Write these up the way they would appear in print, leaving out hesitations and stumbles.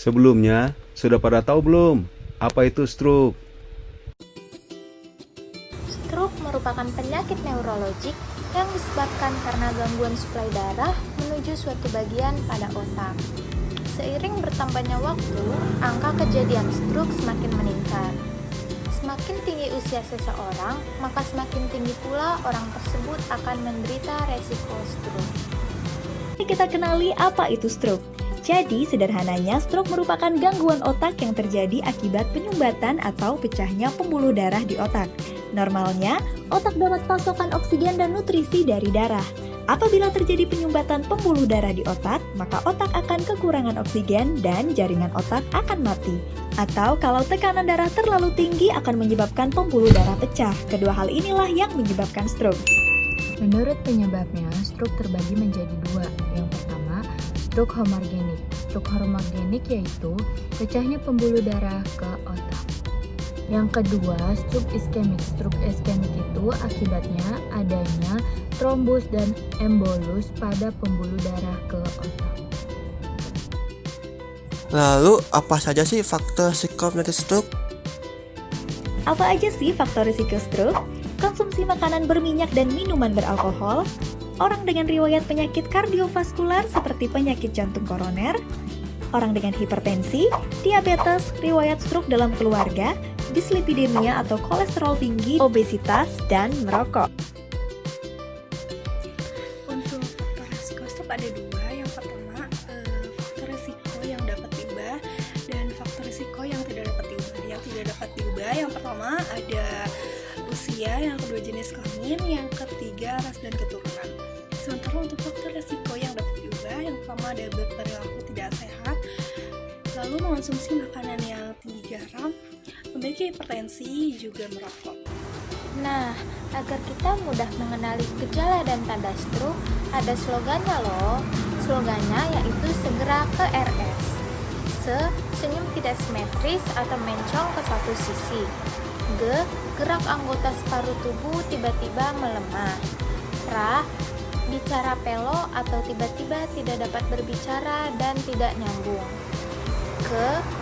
Sebelumnya, sudah pada tahu belum apa itu stroke? Stroke merupakan penyakit neurologik yang disebabkan karena gangguan suplai darah menuju suatu bagian pada otak. Seiring bertambahnya waktu, angka kejadian stroke semakin meningkat. Semakin tinggi usia seseorang, maka semakin tinggi pula orang tersebut akan menderita resiko stroke. Kita kenali apa itu stroke. Jadi, sederhananya, stroke merupakan gangguan otak yang terjadi akibat penyumbatan atau pecahnya pembuluh darah di otak. Normalnya, otak dapat pasokan oksigen dan nutrisi dari darah. Apabila terjadi penyumbatan pembuluh darah di otak, maka otak akan kekurangan oksigen dan jaringan otak akan mati. Atau kalau tekanan darah terlalu tinggi akan menyebabkan pembuluh darah pecah. Kedua hal inilah yang menyebabkan stroke. Menurut penyebabnya, stroke terbagi menjadi dua. Yang pertama, stroke hemorrhagic. Stroke hemorrhagic yaitu pecahnya pembuluh darah ke otak. Yang kedua, stroke iskemik. Stroke iskemik itu akibatnya adanya trombus dan embolus pada pembuluh darah ke otak. Lalu, apa saja sih faktor psikomotor stroke? Apa aja sih faktor risiko stroke? Konsumsi makanan berminyak dan minuman beralkohol, orang dengan riwayat penyakit kardiovaskular seperti penyakit jantung koroner, orang dengan hipertensi, diabetes, riwayat stroke dalam keluarga, dislipidemia atau kolesterol tinggi, obesitas, dan merokok. Untuk faktor resiko stroke ada dua. Yang pertama, faktor resiko yang dapat diubah dan faktor resiko yang tidak dapat diubah. Yang tidak dapat diubah, yang pertama ada usia, yang kedua jenis kelamin, yang ketiga ras dan keturunan. Sementara untuk faktor resiko yang dapat diubah, yang pertama ada perilaku tidak sehat, lalu mengonsumsi makanan yang tinggi garam, memiliki hipertensi, juga merokok. Nah, agar kita mudah mengenali gejala dan tanda stroke, ada slogannya loh. Slogannya yaitu segera ke RS. Senyum tidak simetris atau mencong ke satu sisi. Gerak anggota separuh tubuh tiba-tiba melemah. Bicara pelo atau tiba-tiba tidak dapat berbicara dan tidak nyambung.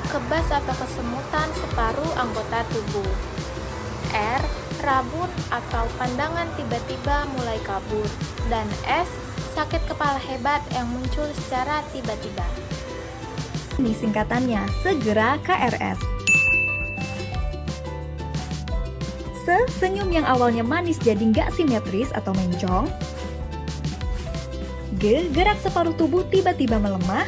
Kebas atau kesemutan separuh anggota tubuh. Rabun atau pandangan tiba-tiba mulai kabur. Dan sakit kepala hebat yang muncul secara tiba-tiba. Ini singkatannya, segera KRS. Senyum yang awalnya manis jadi nggak simetris atau mencong. Gerak separuh tubuh tiba-tiba melemah.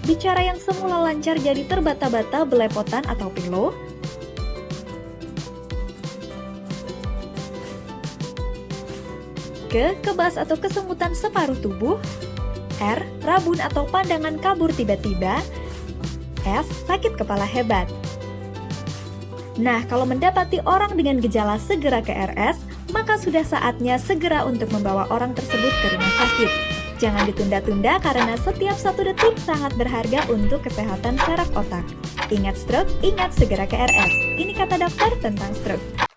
Bicara yang semula lancar jadi terbata-bata, belepotan atau pilu. Kebas atau kesemutan separuh tubuh. Rabun atau pandangan kabur tiba-tiba. Sakit kepala hebat. Nah, kalau mendapati orang dengan gejala segera ke RS, maka sudah saatnya segera untuk membawa orang tersebut ke rumah sakit. Jangan ditunda-tunda karena setiap 1 detik sangat berharga untuk kesehatan saraf otak. Ingat stroke, ingat segera ke RS. Ini kata dokter tentang stroke.